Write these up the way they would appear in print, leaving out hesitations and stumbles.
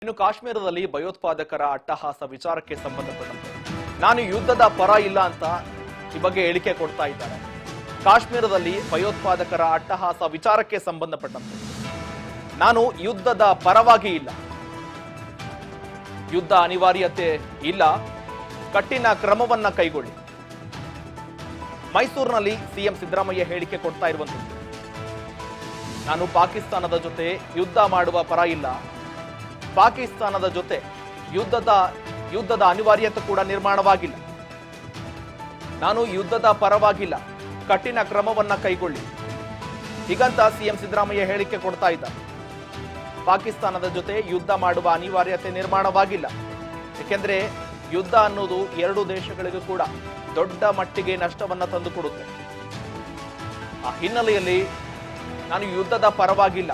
ಇನ್ನು ಕಾಶ್ಮೀರದಲ್ಲಿ ಭಯೋತ್ಪಾದಕರ ಅಟ್ಟಹಾಸ ವಿಚಾರಕ್ಕೆ ಸಂಬಂಧಪಟ್ಟಂತೆ ನಾನು ಯುದ್ಧದ ಪರ ಇಲ್ಲ ಅಂತ ಈ ಬಗ್ಗೆ ಹೇಳಿಕೆ ಕೊಡ್ತಾ ಇದ್ದಾರೆ. ಕಾಶ್ಮೀರದಲ್ಲಿ ಭಯೋತ್ಪಾದಕರ ಅಟ್ಟಹಾಸ ವಿಚಾರಕ್ಕೆ ಸಂಬಂಧಪಟ್ಟಂತೆ ನಾನು ಯುದ್ಧದ ಪರವಾಗಿ ಇಲ್ಲ, ಯುದ್ಧ ಅನಿವಾರ್ಯತೆ ಇಲ್ಲ, ಕಠಿಣ ಕ್ರಮವನ್ನ ಕೈಗೊಳ್ಳಿ. ಮೈಸೂರಿನಲ್ಲಿ ಸಿಎಂ ಸಿದ್ದರಾಮಯ್ಯ ಹೇಳಿಕೆ ಕೊಡ್ತಾ ಇರುವಂತದ್ದು, ನಾನು ಪಾಕಿಸ್ತಾನದ ಜೊತೆ ಯುದ್ಧ ಮಾಡುವ ಪರ ಇಲ್ಲ, ಪಾಕಿಸ್ತಾನದ ಜೊತೆ ಯುದ್ಧದ ಅನಿವಾರ್ಯತೆ ಕೂಡ ನಿರ್ಮಾಣವಾಗಿಲ್ಲ, ನಾನು ಯುದ್ಧದ ಪರವಾಗಿಲ್ಲ, ಕಠಿಣ ಕ್ರಮವನ್ನ ಕೈಗೊಳ್ಳಿ ಹೀಗಂತ ಸಿಎಂ ಸಿದ್ದರಾಮಯ್ಯ ಹೇಳಿಕೆ ಕೊಡ್ತಾ ಇದ್ದಾರೆ. ಪಾಕಿಸ್ತಾನದ ಜೊತೆ ಯುದ್ಧ ಮಾಡುವ ಅನಿವಾರ್ಯತೆ ನಿರ್ಮಾಣವಾಗಿಲ್ಲ, ಏಕೆಂದ್ರೆ ಯುದ್ಧ ಅನ್ನೋದು ಎರಡು ದೇಶಗಳಿಗೂ ಕೂಡ ದೊಡ್ಡ ಮಟ್ಟಿಗೆ ನಷ್ಟವನ್ನ ತಂದುಕೊಡುತ್ತೆ. ಆ ಹಿನ್ನೆಲೆಯಲ್ಲಿ ನಾನು ಯುದ್ಧದ ಪರವಾಗಿಲ್ಲ,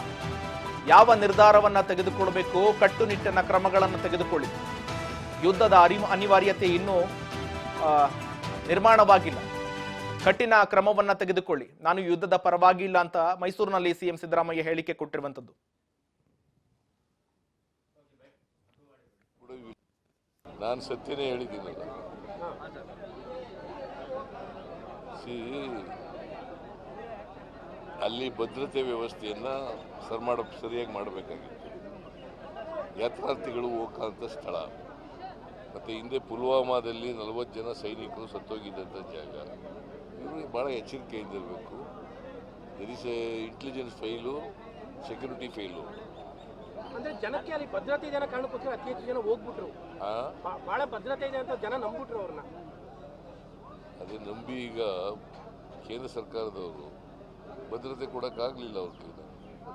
ಯಾವ ನಿರ್ಧಾರವನ್ನ ತೆಗೆದುಕೊಳ್ಬೇಕು ಕಟ್ಟುನಿಟ್ಟಿನ ಕ್ರಮಗಳನ್ನು ತೆಗೆದುಕೊಳ್ಳಿ, ಯುದ್ಧದ ಅನಿವಾರ್ಯತೆ ಇನ್ನೂ ನಿರ್ಮಾಣವಾಗಿಲ್ಲ, ಕಠಿಣ ಕ್ರಮವನ್ನ ತೆಗೆದುಕೊಳ್ಳಿ, ನಾನು ಯುದ್ಧದ ಪರವಾಗಿಲ್ಲ ಅಂತ ಮೈಸೂರಿನಲ್ಲಿ ಸಿಎಂ ಸಿದ್ದರಾಮಯ್ಯ ಹೇಳಿಕೆ ಕೊಟ್ಟಿರುವಂತದ್ದು. ನಾನು ಸತ್ಯನೇ ಹೇಳಿದ್ದೀನಲ್ಲ, ಅಲ್ಲಿ ಭದ್ರತೆ ವ್ಯವಸ್ಥೆಯನ್ನ ಸರಿಯಾಗಿ ಮಾಡಬೇಕಾಗಿತ್ತು. ಯಾತ್ರಾರ್ಥಿಗಳು ಹೋಗಂತ ಸ್ಥಳ, ಮತ್ತೆ ಹಿಂದೆ ಪುಲ್ವಾಮಾದಲ್ಲಿ 40 ಜನ ಸೈನಿಕರು ಸತ್ತೋಗಿದ್ದಂಥ ಜಾಗ, ಇವರು ಭಾಳ ಎಚ್ಚರಿಕೆಯಿಂದಿರಬೇಕು. There is a intelligence file, security file. ಅಂದ್ರೆ ಜನಕ್ಕೆ ಅಲ್ಲಿ ಭದ್ರತೆ ಇದೆ ಅನ್ನೋ ಕಾರಣಕ್ಕೋಸ್ಕರ ಅತಿ ಹೆಚ್ಚು ಜನ ಹೋಗ್ಬಿಟ್ರು, ಬಹಳ ಭದ್ರತೆ ಇದೆ ಅಂತ ಜನ ನಂಬಿಟ್ರು ಅವ್ರನ್ನ. ಅದೇ ನಂಬಿ ಈಗ ಕೇಂದ್ರ ಸರ್ಕಾರದವರು ಭದ್ರತೆ ಕೊಡೋಕ್ಕಾಗಲಿಲ್ಲ. ಅವ್ರಿಗೆ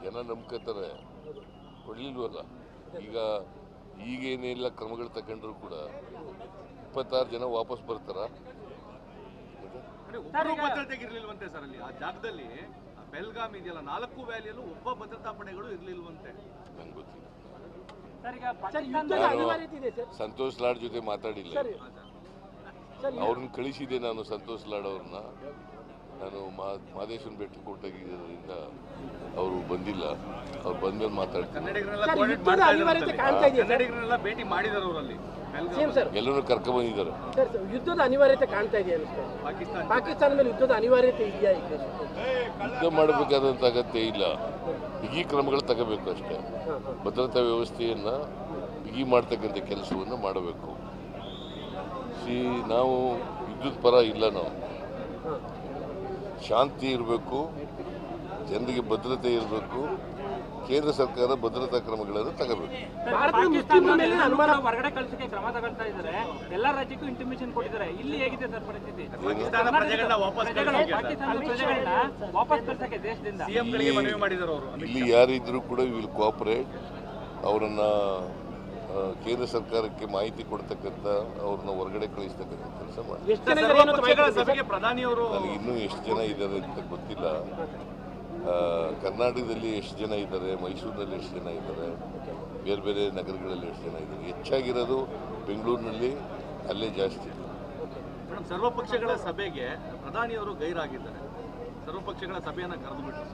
ಜನ ನಂಬ್ಕೋತಾರೆ, ಕೊಡಲಿಲ್ವಲ್ಲ. ಈಗೇನೆಲ್ಲ ಕ್ರಮಗಳು ತಗೊಂಡ್ರು ಕೂಡ 26 ಜನ ವಾಪಸ್ ಬರ್ತಾರ. ಭದ್ರತೆಗಿರ್ಲಿಲ್ವಂತೆ ಸರ್ ಅಲ್ಲಿ ಆ ಜಾಗದಲ್ಲಿ. ಬೆಲ್ಗಾಮ್ ಇದೆಯಲ್ಲ, 4 ವ್ಯಾಲಿಯಲ್ಲೂ ಒಬ್ಬ ಭದ್ರತಾ ಪಡೆಗಳು ಇರ್ಲಿಲ್ವಂತೆ. ನಂಗೆ ಗೊತ್ತಿಲ್ಲ, ಸಂತೋಷ್ ಲಾಡ್ ಜೊತೆ ಮಾತಾಡಿಲ್ಲ. ಅವ್ರನ್ನ ಕಳಿಸಿದೆ ನಾನು, ಸಂತೋಷ್ ಲಾಡ್ ಅವ್ರನ್ನ. ನಾನು ಮಾದೇಶ್ವರನ ಬೆಟ್ಟ ಕೊಟ್ಟಾಗಿದ್ದರಿಂದ ಅವರು ಬಂದಿಲ್ಲ. ಅವ್ರು ಬಂದ್ಮೇಲೆ ಮಾತಾಡ್ತೀನಿ. ಕನ್ನಡಿಗರನ್ನೆಲ್ಲ ಭೇಟಿ ಮಾಡಿದಾರೆ ಅವರಲ್ಲಿ, ಎಲ್ಲರೂ ಕರ್ಕೊಂಡ್ ಬಂದಿದ್ದಾರೆ. ಯುದ್ಧದ ಅನಿವಾರ್ಯತೆ ಕಾಣ್ತಾ ಇದೆಯಾ? ಪಾಕಿಸ್ತಾನ ಮೇಲೆ ಯುದ್ಧದ ಅನಿವಾರ್ಯತೆ ಇದೆಯಾ? ಯುದ್ಧ ಮಾಡಬೇಕಾದಂತ ಅಗತ್ಯ ಇಲ್ಲ, ಬಿಗಿ ಕ್ರಮಗಳು ತಗೋಬೇಕು ಅಷ್ಟೇ. ಭದ್ರತಾ ವ್ಯವಸ್ಥೆಯನ್ನ ಬಿಗಿ ಮಾಡ್ತಕ್ಕಂಥ ಕೆಲಸವನ್ನು ಮಾಡಬೇಕು. ನಾವು ಯುದ್ಧದ ಪರ ಇಲ್ಲ, ನಾವು ಶಾಂತಿ ಇರಬೇಕು, ಜನರಿಗೆ ಭದ್ರತೆ ಇರಬೇಕು. ಕೇಂದ್ರ ಸರ್ಕಾರ ಭದ್ರತಾ ಕ್ರಮಗಳನ್ನು ತಗೋಬೇಕು. ಹೊರಗಡೆ ಕಳಿಸಕ್ಕೆ ಕ್ರಮ ತಗೊಳ್ತಾ ಇದ್ದಾರೆ, ಎಲ್ಲ ರಾಜ್ಯಕ್ಕೂ ಇಂಟಿಮೇಷನ್ ಕೊಟ್ಟಿದ್ದಾರೆ. ಇಲ್ಲಿ ಹೇಗಿದೆ ಸರ್ ಪರಿಸ್ಥಿತಿ? ವಾಪಸ್ ಕಳಿಸಕ್ಕೆ ದೇಶದಿಂದ ಇಲ್ಲಿ ಯಾರಿದ್ರು ಕೂಡ ವಿಲ್ ಕೋಆಪರೇಟ್. ಅವರನ್ನ ಕೇಂದ್ರ ಸರ್ಕಾರಕ್ಕೆ ಮಾಹಿತಿ ಕೊಡ್ತಕ್ಕಂಥ, ಅವ್ರನ್ನ ಹೊರಗಡೆ ಕಳಿಸ್ತಕ್ಕಂಥ ಕೆಲಸ ಮಾಡಿ. ನನಗೆ ಇನ್ನೂ ಎಷ್ಟು ಜನ ಇದ್ದಾರೆ ಅಂತ ಗೊತ್ತಿಲ್ಲ. ಕರ್ನಾಟಕದಲ್ಲಿ ಎಷ್ಟು ಜನ ಇದ್ದಾರೆ, ಮೈಸೂರಿನಲ್ಲಿ ಎಷ್ಟು ಜನ ಇದ್ದಾರೆ, ಬೇರೆ ಬೇರೆ ನಗರಗಳಲ್ಲಿ ಎಷ್ಟು ಜನ ಇದ್ದಾರೆ. ಹೆಚ್ಚಾಗಿರೋದು ಬೆಂಗಳೂರಿನಲ್ಲಿ, ಅಲ್ಲೇ ಜಾಸ್ತಿ. ಮೇಡಮ್, ಸರ್ವಪಕ್ಷಗಳ ಸಭೆಗೆ ಪ್ರಧಾನಿಯವರು ಗೈರಾಗಿದ್ದಾರೆ. ಸರ್ವಪಕ್ಷಗಳ ಸಭೆಯನ್ನ ಕರೆದುಬಿಟ್ಟು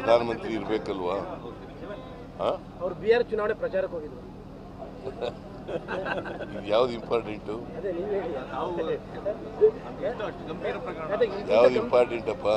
ಪ್ರಧಾನಮಂತ್ರಿ ಇರ್ಬೇಕಲ್ವಾ? ಅವರು ಬಿಹಾರ ಚುನಾವಣೆ ಪ್ರಚಾರಕ್ಕೆ ಹೋಗಿದ್ರು. ಯಾವ್ದು ಇಂಪಾರ್ಟೆಂಟು? ಗಂಭೀರ ಪ್ರಕರಣ ಯಾವ್ದು ಇಂಪಾರ್ಟೆಂಟ್ ಅಪ್ಪ?